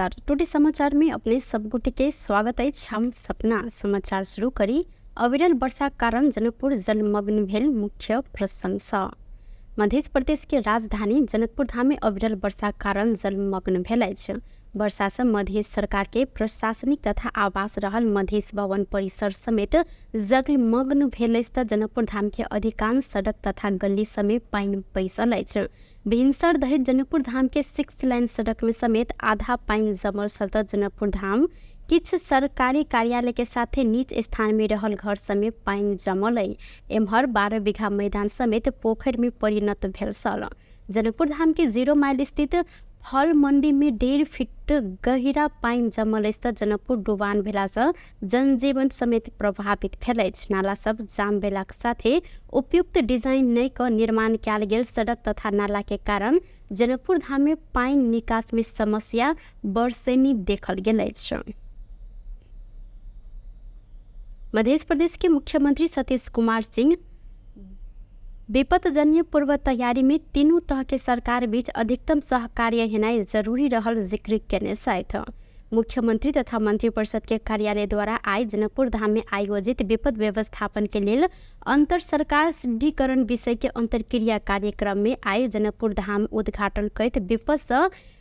नमस्कार। टुडे समाचार में अपने सबगोटे के स्वागत है। हम सपना समाचार शुरू करी। अविरल वर्षा कारण जनकपुर जलमग्न भेल, मुख्य प्रशंसा। मध्य प्रदेश के राजधानी जनकपुर धाम में अविरल वर्षा कारण जलमग्न भेल अछि। वर्षा से मध्य सरकार के प्रशासनिक तथा आवास रहल मध्य भवन परिसर समेत जलमग्न भेल अछि। जनकपुर धाम के अधिकांश सड़क तथा गली समेत पानी पैसल अछि। भिनसर दहेज जनकपुर धाम के 6 लाइन सड़क में समेत आधा पानी जमल छल। जनकपुर धाम किछ सरकारी कार्यालय के साथे नीच स्थान में रहल घर समेत पानी जमल है। एम्हर 12 बीघा मैदान समेत पोखर में परिणत भेल छल। जनकपुर धाम के 0 माइल स्थित फल मंडी में 1.5 फीट गहिरा पानी जमल अछि। जनकपुर डुबान भेला से जनजीवन समेत प्रभावित भेल अछि। नाला सब जाम भेलाक साथे उपयुक्त डिजाइन नहीं क निर्माण कयल गेल सड़क तथा नाला के कारण जनकपुर धाम में पानी निकास में समस्या बरसैनी देखल गेल अछि। मध्य प्रदेश के मुख्यमंत्री सतीश कुमार सिंह विपतजन्य पूर्व तैयारी में तीनों तह के सरकार बीच अधिकतम सहकार्य होनाइ जरूरी रहल जिक्र केने छथि। मुख्यमंत्री तथा मंत्रिपरिषद के कार्यालय द्वारा आई जनकपुर धाम में आयोजित विपद व्यवस्थापन के लिए अंतर सरकार सिद्धिकरण विषय के अंतरक्रिया कार्यक्रम में आई जनकपुर धाम उद्घाटन करते विपद से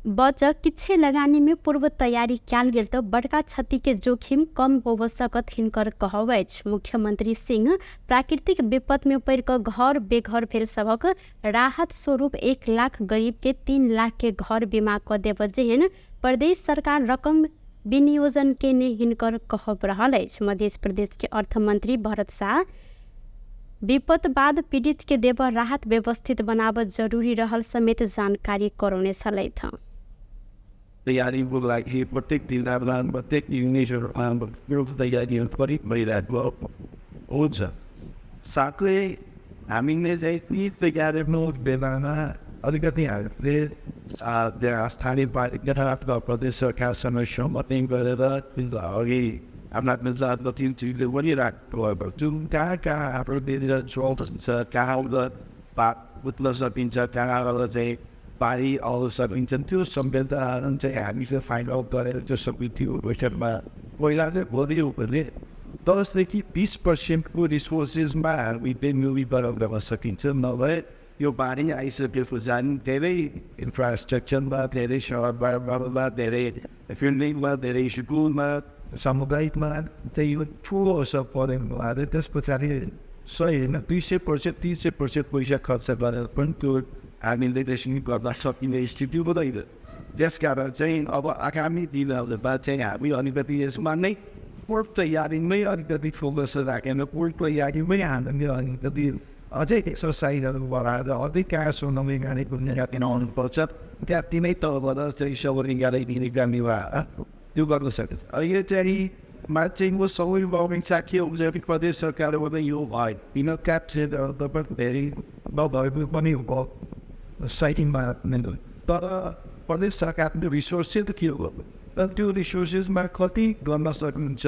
बच किछे लगानी में पूर्व तैयारी कयल गेल तो बड़का क्षति के जोखिम कम हो सकत हिनकर कहब अछि। मुख्यमंत्री सिंह प्राकृतिक विपद में पड़ क घर बेघर भेल सबक राहत स्वरूप 1 लाख गरीब के 3 लाख के घर बीमा क देव जेहन प्रदेश सरकार रकम विनियोजन के ने हिनकर कहब रहल अछि। मध्य प्रदेश के अर्थ मंत्री भरत शाह विपद बाद पीड़ित के देव राहत व्यवस्थित बनावत जरूरी रहल समेत जानकारी करौने छलथि। तैयारी को लागि प्रत्येक जिल्लामा प्रत्येक युनिटहरुमा पूर्व तयारीहरु पनि भइरहेको हुन्छ। साथै हामीले चाहिँ ती तयारीको बेलामा अलिकति हामीले त्यहाँ स्थानीय पालिका अथवा प्रदेश सरकारसँग समन्वय गरेर अघि आफ्ना मिल्दारको तीन चिजले पनि राख्नुभएको जुन कहाँ हाम्रो डेन्जर स्रोत छ, कहाँ उठ्न सकिन्छ, कहाँ चाहिँ पानी आउन सकिन्छ, त्यो संवेदनाहरू चाहिँ हामीले फाइन्ड आउट गरेर त्यो सबै थियो बैठकमा पहिला चाहिँ भोलियो भने 10 देखि 20% को रिसोर्सेसमा हामीले मुभी बनाउन सकिन्छ। नभए यो पानी आइसकेको जान धेरै इन्फ्रास्ट्रक्चरमा, धेरै सडकमा, धेरै फिल्डिङमा, धेरै स्कुलमा, सामुदायिकमा चाहिँ यो ठुलो असर परेको भएर त्यस पछाडि 100 होइन 200%, 300% पैसा खर्च गरेर पनि त्यो हामीले त्यसरी गर्न सकिने स्थिति हुँदैन। त्यसकारण चाहिँ अब आगामी दिनहरूमा चाहिँ हामी अलिकति यसमा नै पूर्व तयारीमै अलिकति फोकस राखेर पूर्व तयारीमै हामीले अलिकति अझै एक्सर्साइजहरू बढाएर अझै कहाँ सोनमी गाडीको निकाल्न आउनुपर्छ, त्यति नै तलबाट चाहिँ सवरी गाडी निकाल्ने त्यो गर्न सकिन्छ। अहिले चाहिँ मान्छेको सबै अपेक्षा के हुन्छ कि प्रदेश सरकारबाट यो भयो बिन क्याप्चरहरू त धेरै नभएको पनि हो साइटिङमा, तर प्रदेश सरकारको रिसोर्सेस के हो र त्यो रिसोर्सेसमा कति गर्न सकिन्छ,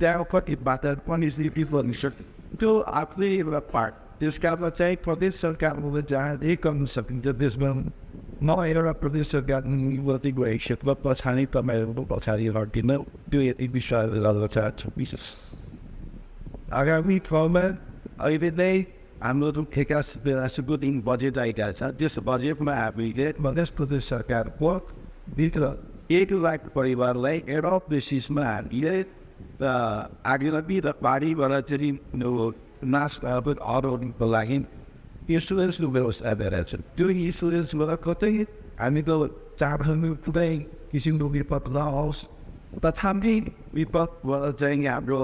त्यहाँ कति बाधा पनि गर्नु सक्छ, त्यो आफ्नै एउटा पार्ट। त्यस कारण चाहिँ प्रदेश सरकारबाट जहाँ जे गर्न सकिन्छ त्यसमा म एउटा प्रदेश सरकार निवृत्तिको क्षेत्रमा पछाडि तपाईँहरूको पछाडि हटिन त्यो यति विश्वास गर्न चाहन्छु। आगामी ठाउँमा अहिले नै हाम्रो ठेका बेलासुको दिन बजेट आइरहेको छ। त्यस बजेटमा हामीले मध्य प्रदेश सरकारको भित्र 1 लाख परिवारलाई एडप बेसिसमा हामीले आगलगी र बाढीबाट चाहिँ नाश हराउनुको लागि इन्सुरेन्सको व्यवस्था गरेको छ। त्यो इन्सुरेन्सबाट कतै हामी त चाहन्छौँ कुनै किसिमको विपद नहोस्, तथापि विपदबाट चाहिँ हाम्रो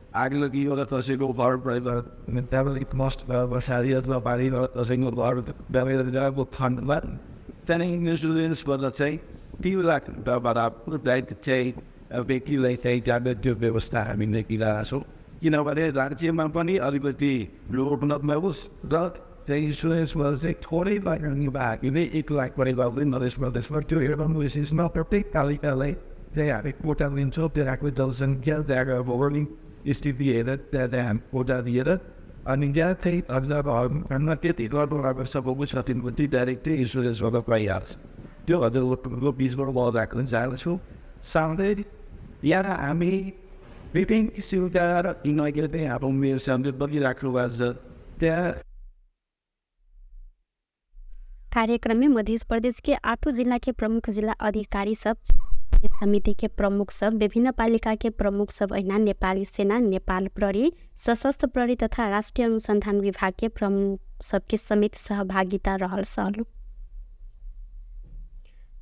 आगलगी एउटा कसैको घर परिवार त्यहाँबाट नष्ट भए पछाडि अथवा बाढीबाट कसैको घर डढेर गएको खण्डमा त्यहाँदेखि इन्सुरेन्सबाट चाहिँ 3 लाख बराबर चाहिँ व्यक्तिलाई चाहिँ जाने त्यो व्यवस्था हामीले दिइरहेको छौँ। किनभने राज्यमा पनि अलिकति लोड नहोस् र त्यहाँ इन्सुरेन्सबाट चाहिँ थोरै लाग्ने हामीले 1 लाख परिवारले मध्य प्रदेशमा त्यो एउटा बेसिसमा प्रत्येक पालिकालाई चाहिँ हामी कोटा दिन्छौँ। त्यहाँको जनसङ्ख्या, त्यहाँको भौगोलिक स्थिति हेरेर त्यहाँ चाहिँ हामी कोटा दिएर अनि यहाँ चाहिँ त्यति गर्नु अब सबैको क्षतिपूर्ति डाइरेक्टै इन्सुरेन्सबाट पाइहाल्छ। त्यो हजुरको बिचबाट म राख्न चाहन्छु। साथै यहाँ हामी विभिन्न किसिमका इनके चाहिँ अब मेरो सामने बनिराख्नु भएको छ। त्यहाँ कार्यक्रम में मध्य प्रदेश के 8 जिला के प्रमुख जिला अधिकारी सब, समिति के प्रमुख सब, विभिन्न पालिका के प्रमुख सब ऐना नेपाली सेना, नेपाल प्रहरी, सशस्त्र प्रहरी तथा राष्ट्रीय अनुसंधान विभाग के प्रमुख सबके समेत सहभागिता रहल सल।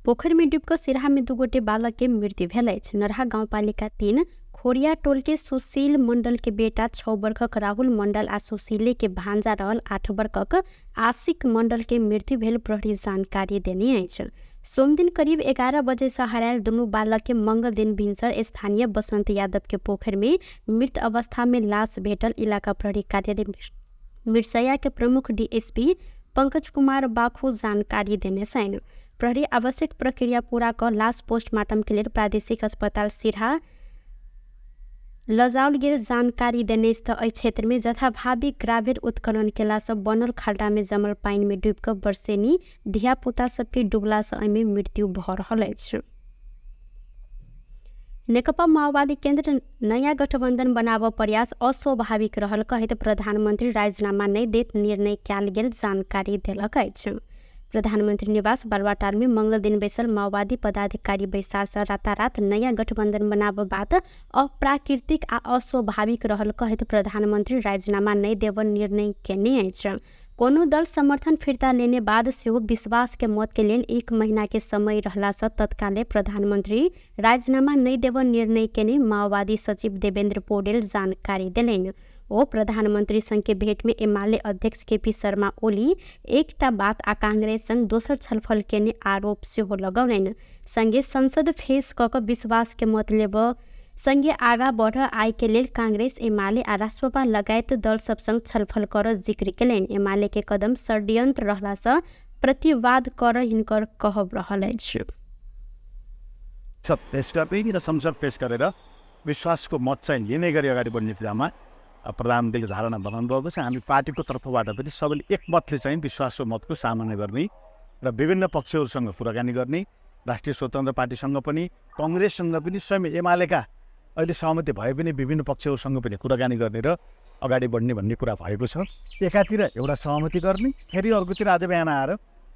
पोखर में डुबकर सिराहा में 2 गोटे बालक के मृत्यु भेल अछि। नरहा गाउँपालिका 3 खोरिया टोल के सुशील मंडल के बेटा 6 वर्षक राहुल मंडल आ सुशीले के भांजा रहल 8 वर्षक आशिक मंडल के मृत्यु भेल प्रहरी जानकारी देने अछि। सोम दिन करीब 11 बजे से हरायल दुनू बालक के मंगल दिन भिनसर स्थानीय बसंत यादव के पोखर में मृत अवस्था में लाश भेटल इलाका प्रहरी कार्यालय मिर्सया के प्रमुख डीएसपी पंकज कुमार बाखू जानकारी देने छन्। प्रहरी आवश्यक प्रक्रिया पूरा कर लाश पोस्टमार्टम के लिए प्रादेशिक अस्पताल सिरहा लजाउल गेल। जानकारी देने क्षेत्र में जथाभावी ग्रावेल उत्खनन केला से बनल खाल्डा में जमल पानी में डूबकर वर्षेनी धिया पुता सबके डूबला से एहिमे मृत्यु भ रहल अछि। नेकपा माओवादी केन्द्र नया गठबंधन बनाव प्रयास अस्वाभाविक रहल कहैत प्रधानमंत्री राजीनामा नहीं देत निर्णय कयल गेल जानकारी देलक अछि। प्रधानमंत्री निवास बालुवाटार में मंगल दिन बैसल माओवादी पदाधिकारी बैसार से रातारात नया गठबंधन बनाव बात अप्राकृतिक आ अस्वाभाविक रहल कहैत प्रधानमंत्री राजीनामा नहीं देव निर्णय केने अछि। कोनो दल समर्थन फिर्ता लेने बाद सेहो विश्वास के मत के लेल 1 महीना के समय रहला से तत्काले प्रधानमंत्री राजीनामा नहीं देव निर्णय केने माओवादी सचिव देवेंद्र पौडेल जानकारी देलनि। ओ प्रधानमंत्री संग के भेंट में एमाले अध्यक्ष केपी शर्मा ओली एकटा बात आ कांग्रेस संग दोसर छलफल केने आरोप सेहो लगौलनि। संगे संसद फेस क विश्वास के मत लेब संगे आगा बढ़ आय के लेल कांग्रेस एमाले आ राष्ट्रपा लगायत दल सब संग छलफल कर जिक्र केलनि। एमाले के कदम षड्यंत्र रहला से प्रतिवाद कर हिनकर कहब रहल अछि। सब पेश गर्ने र संसद पेश गरेर विश्वासको मत चाहिँ लिने गरी अगाडि बढ्ने विधामा प्रधानमन्त्रीले धारणा बनाउनु भएको छ। हामी पार्टीको तर्फबाट पनि सबैले एकमतले चाहिँ विश्वासको मतको सामना गर्ने र विभिन्न पक्षहरूसँग कुराकानी गर्ने, राष्ट्रिय स्वतन्त्र पार्टीसँग पनि कांग्रेससँग पनि स्वयं एमालेका अहिले सहमति भए पनि विभिन्न पक्षहरूसँग पनि कुराकानी गर्ने र अगाडि बढ्ने भन्ने कुरा भएको छ। एकातिर एउटा सहमति गर्ने, फेरि अर्कोतिर आज बिहान आएर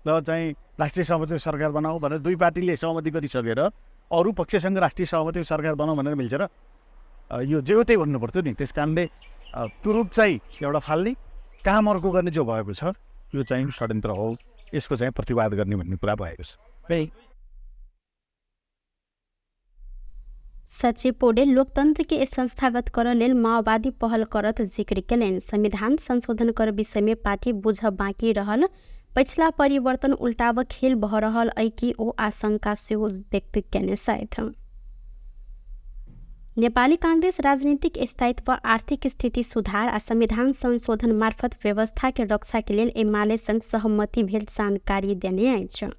ल चाहिँ राष्ट्रिय सहमतिको सरकार बनाऊ भनेर दुई पार्टीले सहमति गरिसकेर अरू पक्षसँग राष्ट्रिय सहमतिको सरकार बनाऊ भनेर मिल्छ र यो जे हो त्यही भन्नु पर्थ्यो नि। त्यस कारणले तुरुप चाहिँ एउटा फाल्ने, काम अर्को गर्ने जो भएको छ यो चाहिँ षड्यन्त्र हो, यसको चाहिँ प्रतिवाद गर्ने भन्ने कुरा भएको छ। सचिव पौडेल लोकतंत्र के संस्थागत कर लेल माओवादी पहल करत जिक्र केलनि। संविधान संशोधन कर विषय में पार्टी बुझ बाँकी रहल, पछिला परिवर्तन उल्टाव खेल भ रहल अइ कि ओ आशंका सेहो व्यक्त केने छथि। नेपाली कांग्रेस राजनीतिक स्थायित्व, आर्थिक स्थिति सुधार आ संविधान संशोधन मार्फत व्यवस्था के रक्षा के लेल एमाले संग सहमति भेल जानकारी देने अछि।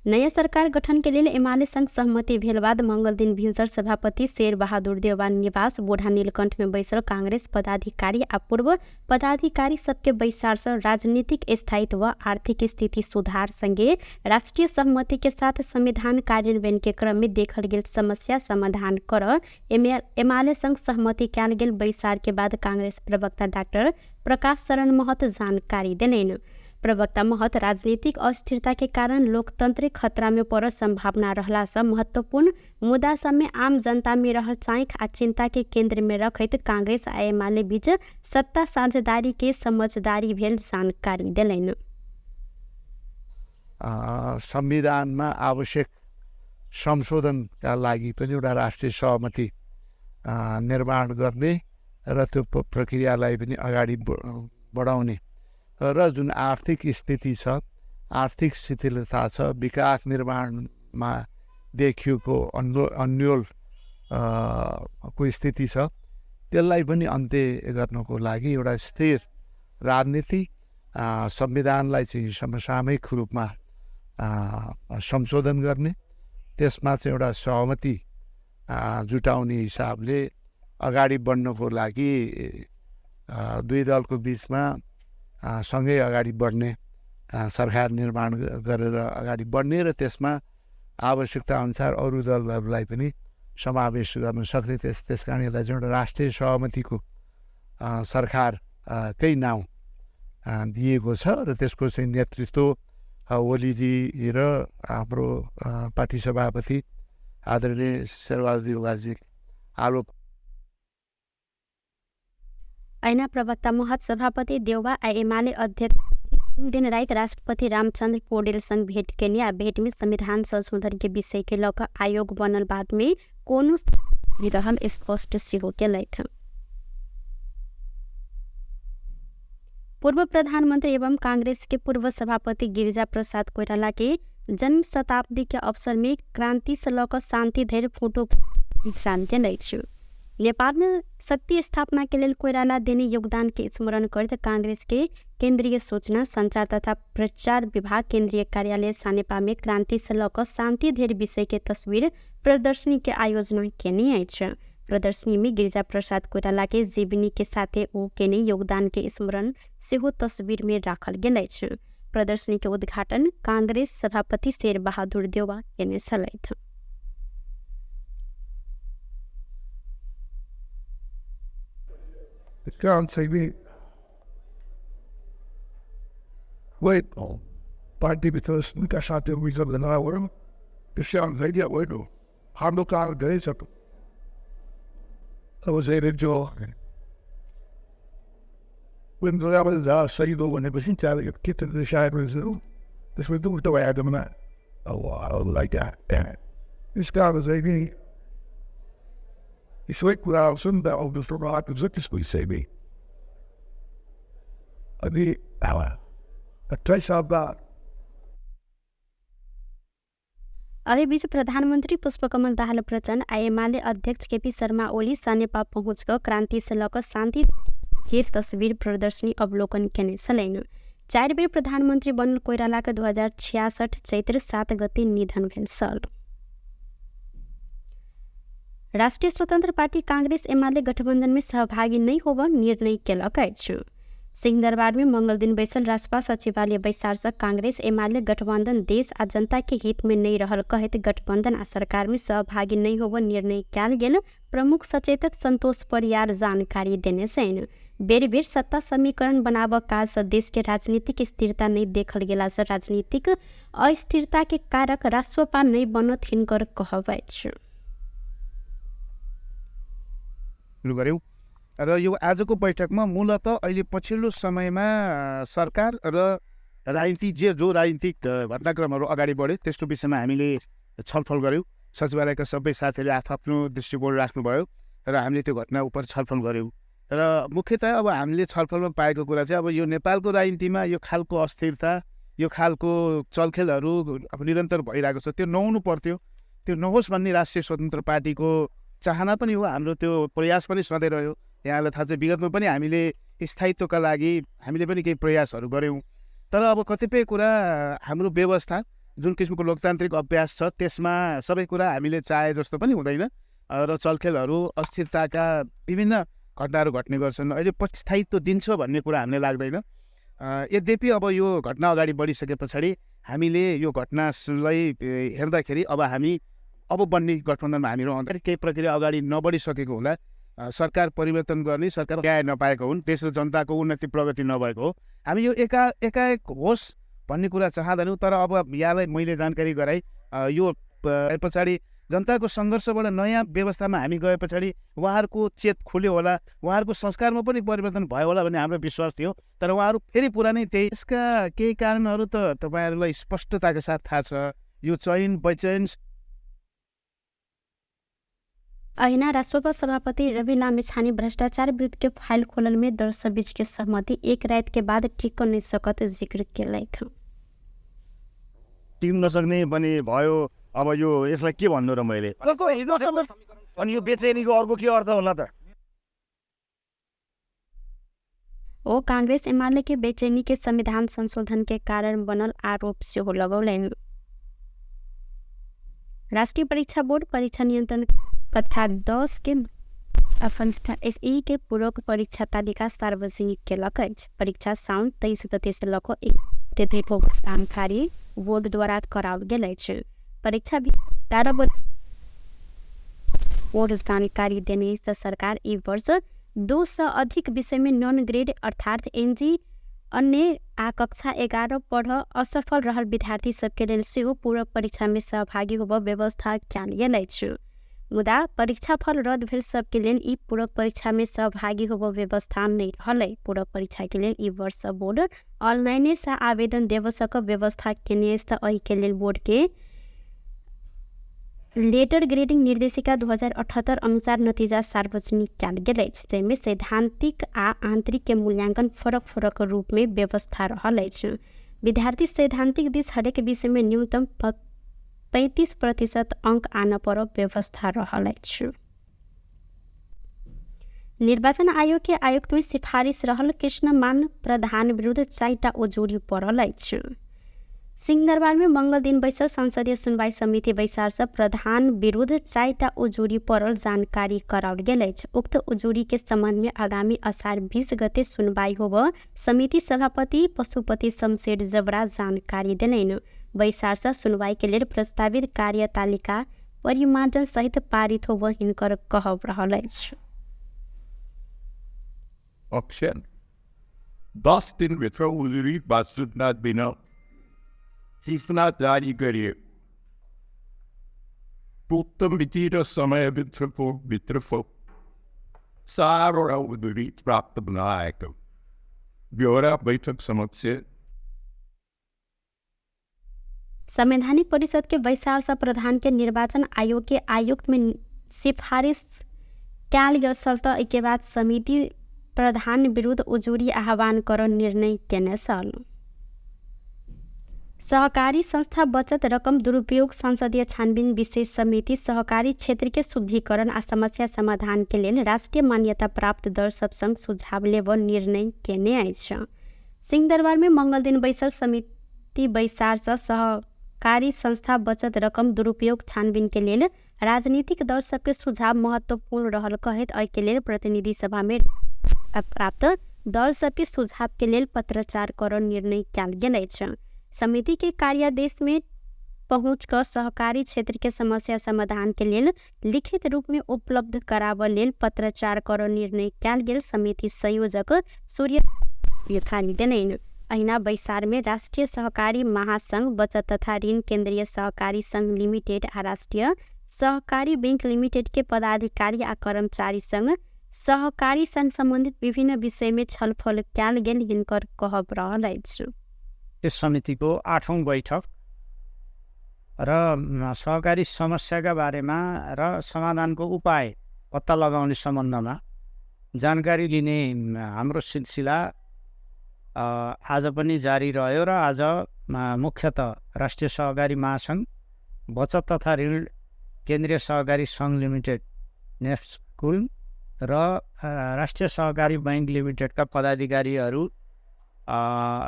नया सरकार गठन के लिए एमाले संग सहमति भेल बाद मंगल दिन भिनसर सभापति शेर बहादुर देउवा निवास बूढ़ा नीलकंठ में बैसल कांग्रेस पदाधिकारी आ पूर्व पदाधिकारी सबके बैसार से राजनीतिक स्थायित्व, आर्थिक स्थिति सुधार संगे राष्ट्रीय सहमति के साथ संविधान कार्यान्वयन के क्रम में देखल गेल समस्या समाधान कर एमाले संग सहमति कयल गेल। बैसार के बाद कांग्रेस प्रवक्ता डॉक्टर प्रकाश शरण महत जानकारी देलनि। प्रवक्ता महत राजनीतिक अस्थिरता के कारण लोकतंत्रिक खतरा में पड़ संभावना रहला से महत्वपूर्ण मुद्दा सब में आम जनता में रहल चाइक आ चिंता के केंद्र में रखैत कांग्रेस आ एमाले बीच सत्ता साझेदारी के समझदारी भेल जानकारी देलनि। संविधानमा आवश्यक संशोधनका लागि पनि एउटा राष्ट्रिय सहमति निर्माण गर्ने र त्यो प्रक्रियालाई पनि अगाडि बढाउने र जुन आर्थिक स्थिति छ, आर्थिक शिथिलता छ, विकास निर्माणमा देखिएको अन्यल को स्थिति छ, त्यसलाई पनि अन्त्य गर्नको लागि एउटा स्थिर राजनीति, संविधानलाई चाहिँ समसामयिक रूपमा संशोधन गर्ने, त्यसमा चाहिँ एउटा सहमति जुटाउने हिसाबले अगाडि बढ्नको लागि दुई दलको बिचमा सँगै अगाडि बढ्ने, सरकार निर्माण गरेर अगाडि बढ्ने र त्यसमा आवश्यकता अनुसार अरू दलहरूलाई पनि समावेश गर्न सक्ने त्यस कारण यसलाई चाहिँ एउटा राष्ट्रिय सहमतिको सरकारकै नाउँ दिएको छ र त्यसको चाहिँ नेतृत्व ओलीजी र हाम्रो पार्टी सभापति आदरणीय शेरबहादुर देउवाजी आरोप ऐना प्रवक्ता महत सभापति देउवा एमाले अध्यक्ष दिन रात राष्ट्रपति रामचंद्र पौडेलसँग भेंट केनी आ भेंट में संविधान संशोधन के विषय के लकर आयोग बनल बाद में कोनो रहल स्पष्ट सिहो केलैथ। पूर्व प्रधानमंत्री एवं कांग्रेस के पूर्व सभापति गिरिजा प्रसाद कोइराला के जन्म शताब्दी के अवसर में क्रांति से लकर शांति धैर्य फोटो केलै छु। नेपाल में शक्ति स्थापना के लिए कोइराला देने योगदान के स्मरण करते कांग्रेस के केंद्रीय सूचना संचार तथा प्रचार विभाग केंद्रीय कार्यालय सानेपा में क्रांति से लकर शांति धैर्य विषय के तस्वीर प्रदर्शनी के आयोजना केनी छ। प्रदर्शनी में गिरिजा प्रसाद कोइराला के जीवनी के साथे ओ केने योगदान के स्मरण सेहो तस्वीर में राखल गेलै छ। प्रदर्शनी के उद्घाटन कांग्रेस सभापति शेरबहादुर देउवा केने छलैथ। The can't say me. Wait, party because nunca sabe o que na hora. Que se an idea bueno. Hando car derecha. I was able to when the levels are saído when it was in Italy, get to the shy Brazil. This would do the way I do that. Oh, I don't like that. This guy was a Isso é curar o som da obra formada dos outros que recebem. Ali, ela, até sabe. अभी बीच प्रधानमंत्री पुष्पकमल दाहाल प्रचण्ड एमाले अध्यक्ष केपी शर्मा ओली सानेपा पहुंचकर क्रांति से locker शांति के तस्वीर प्रदर्शनी अवलोकन केने छलैन। 4 बेर प्रधानमंत्री बनल कोइराला के 2066 चैत्र 7 गते निधन भेल छल। राष्ट्रीय स्वतंत्र पार्टी कांग्रेस एमाले गठबंधन में सहभागी नहीं होगा निर्णय केलक अछि। सिंहदरबार में मंगल दिन बैसल राजपा सचिवालय बैसार से कांग्रेस एमाले गठबंधन देश आ जनता के हित में नहीं रहल कहत गठबंधन आ सरकार में सहभागी नहीं होगा निर्णय कयल गेल प्रमुख सचेतक संतोष परियार जानकारी देने छन्। बेर बेर सत्ता समीकरण बनाब काल से देश के राजनीतिक स्थिरता नहीं देखल गेला से राजनीतिक अस्थिरता के कारक राष्ट्रपा नहीं बनत हिनकर कहब अछि। गऱ्यौँ र यो आजको बैठकमा मूलत अहिले पछिल्लो समयमा सरकार र राजनीति जो राजनीतिक घटनाक्रमहरू अगाडि बढ्यो त्यसको विषयमा हामीले छलफल गऱ्यौँ। सचिवालयका सबै साथीहरूले आफ्नो दृष्टिकोण राख्नुभयो र हामीले त्यो घटना उप छलफल गऱ्यौँ र मुख्यतः अब हामीले छलफलमा पाएको कुरा चाहिँ अब यो नेपालको राजनीतिमा यो खालको अस्थिरता यो खालको चलखेलहरू अब निरन्तर भइरहेको छ, त्यो नहुनु पर्थ्यो। त्यो नहोस् भन्ने राष्ट्रिय स्वतन्त्र पार्टीको चाहना पनि हो, हाम्रो त्यो प्रयास पनि सधैँ रह्यो। यहाँलाई थाहा छ विगतमा पनि हामीले स्थायित्वका लागि हामीले पनि केही प्रयासहरू गऱ्यौँ। तर अब कतिपय कुरा हाम्रो व्यवस्था जुन किसिमको लोकतान्त्रिक अभ्यास छ त्यसमा सबै कुरा हामीले चाहे जस्तो पनि हुँदैन र चलखेलहरू अस्थिरताका विभिन्न घटनाहरू घट्ने गर्छन्। अहिले स्थायित्व दिन्छ भन्ने कुरा हामीलाई लाग्दैन। यद्यपि अब यो घटना अगाडि बढिसके पछाडि हामीले यो घटनालाई हेर्दाखेरि अब बन्ने गठबन्धनमा हामी रहँदा केही प्रक्रिया अगाडि नबढिसकेको हुँदा सरकार परिवर्तन गर्ने सरकार न्याय नपाएको हुन्, देश र जनताको उन्नति प्रगति नभएको हो। हामी यो एकाएक होस् भन्ने कुरा चाहँदैनौँ। तर अब यहाँलाई मैले जानकारी गराएँ यो पछाडि जनताको सङ्घर्षबाट नयाँ व्यवस्थामा हामी गए पछाडि उहाँहरूको चेत खुल्यो होला, उहाँहरूको संस्कारमा पनि परिवर्तन भयो होला भन्ने हाम्रो विश्वास थियो। तर उहाँहरू फेरि पुरानै त्यही। यसका केही कारणहरू त तपाईँहरूलाई स्पष्टताका साथ थाहा छ। यो चयन बैचयन ऐना राष्ट्रपा सभापति रवि लामिछाने भ्रष्टाचार विरुद्ध के फाइल खोलने में दर्शक के सहमति एक रात के बाद टिक नहीं सकत जिक्र केलैथ। टिक्न नसक्ने पनि भयो। अब यो यसलाई के भन्नु र मैले अनि यो बेचैनीको अर्को के अर्थ होला त? ओ कांग्रेस एमाले के बेचैनी के संविधान संशोधन के कारण बनल आरोप से हो लगौलैन। राष्ट्रीय परीक्षा बोर्ड परीक्षा नियंत्रण कक्षा 10 के संस्था एसई के पूरक परीक्षा तालिका सार्वजनिक केलक अछि। परीक्षा साउन 23 गते से लको 31 जानकारी बोर्ड द्वारा कराओल गेल अछि। परीक्षा भी 11 और जानकारी देने से सरकार ई वर्ष 200 अधिक विषय में नॉन ग्रेड अर्थात एनजी अन्य आ कक्षा 11 पढ़ असफल रहल विद्यार्थी सबके लेल सेहो पूरक परीक्षा में सहभागी होबऽ व्यवस्था कयल गेल अछि। मुदा परीक्षा फल रद्द भेल सबके लेल ई पूरक परीक्षा में सहभागी होबऽ व्यवस्था नहीं रहलै। पूरक परीक्षा के लेल ई वर्ष बोर्ड ऑनलाइने से आवेदन देव सक व्यवस्था केने त एहि के लेल बोर्ड के लेटर ग्रेडिंग निर्देशिका 2078 अनुसार नतीजा सार्वजनिक कयल गेल अछि, जाहिमे सैद्धांतिक आ आंतरिक के मूल्यांकन फरक फरक रूप में व्यवस्था रहल अछि। विद्यार्थी सैद्धांतिक दिस हरेक विषय में न्यूनतम 35% अंक आना पर व्यवस्था रहल अछि। निर्वाचन आयोग के आयुक्त में सिफारिश रहल कृष्णमान प्रधान विरुद्ध 4टा उजूरी पड़ल अछि। सिंहदरबार में मंगल दिन बैसल संसदीय सुनवाई समिति बैसार से प्रधान विरुद्ध 4टा उजूरी पड़ल जानकारी कराओल गेल अछि। उक्त उजूरी के संबंध में आगामी असार 20 गते सुनवाई होबऽ समिति सभापति पशुपति शमशेर जबरा जानकारी देलनि। बैसार से सुनवाई के लिए प्रस्तावित कार्यतालिका परिमार्जन सहित पारित होबऽ हिनकर कहब रहल अछि। ऑप्शन 10 दिन भित्र उजुरी बासूचना दिन सूचना जारी गरिए उक्त मिति र समयभित्र चारवटा उजुरी प्राप्त हुन आएको ब्यौरा बैठक समक्ष संवैधानिक परिषद के बैसार से प्रधान के निर्वाचन आयोग के आयुक्त में सिफारिश कयल गेल त एके बाद समिति प्रधान विरुद्ध उजूरी आह्वान कर निर्णय केने छल। सहकारी संस्था बचत रकम दुरुपयोग संसदीय छानबीन विशेष समिति सहकारी क्षेत्र के शुद्धिकरण आ समस्या समाधान के लिए राष्ट्रीय मान्यता प्राप्त दल सब संग सुझाव लेबऽ निर्णय केने अछि। सिंहदरबार में मंगल दिन बैसल समिति बैसार से सहकारी संस्था बचत रकम दुरुपयोग छानबीन के लिए राजनीतिक दल सबके सुझाव महत्वपूर्ण रहल कहैत एहि के लिए प्रतिनिधि सभा में प्राप्त दल सबके सुझाव के लिए पत्राचार कर निर्णय कयल गेल अछि। समिति के कार्यादेश में पहुँच कर सहकारी क्षेत्र के समस्या समाधान के लिए लिखित रूप में उपलब्ध कराबऽ लेल पत्राचार कर निर्णय कयल गेल समिति संयोजक सूर्य यथानी देलनि। अहिना बैसार में राष्ट्रीय सहकारी महासंघ बचत तथा ऋण केंद्रीय सहकारी संघ लिमिटेड आ राष्ट्रीय सहकारी बैंक लिमिटेड के पदाधिकारी आ कर्मचारी संघ सहकारी संघ संबंधित विभिन्न विषय में छलफल कयल गेल हिनकर कहब रहल अछि। यस समितिको 8औं बैठक र सहकारी समस्याका बारेमा र समाधानको उपाय पत्ता लगाउने सम्बन्धमा जानकारी लिने हाम्रो सिलसिला आज पनि जारी रह्यो र आज मुख्यतः राष्ट्रिय सहकारी महासंघ बचत तथा ऋण केन्द्रीय सहकारी संघ लिमिटेड नेफ्स्कुल र राष्ट्रिय सहकारी बैंक लिमिटेडका पदाधिकारीहरू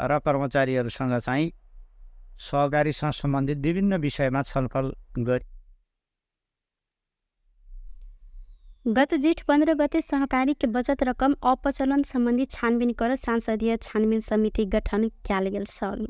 र कर्मचारीहरूसँग चाहिँ सहकारीसँग सम्बन्धित विभिन्न विषयमा छलफल गरे। गत जेठ 15 गते सहकारी के बचत रकम अपचलन संबंधी छानबीन कर सांसदीय छानबीन समिति गठन कयल गेल छल।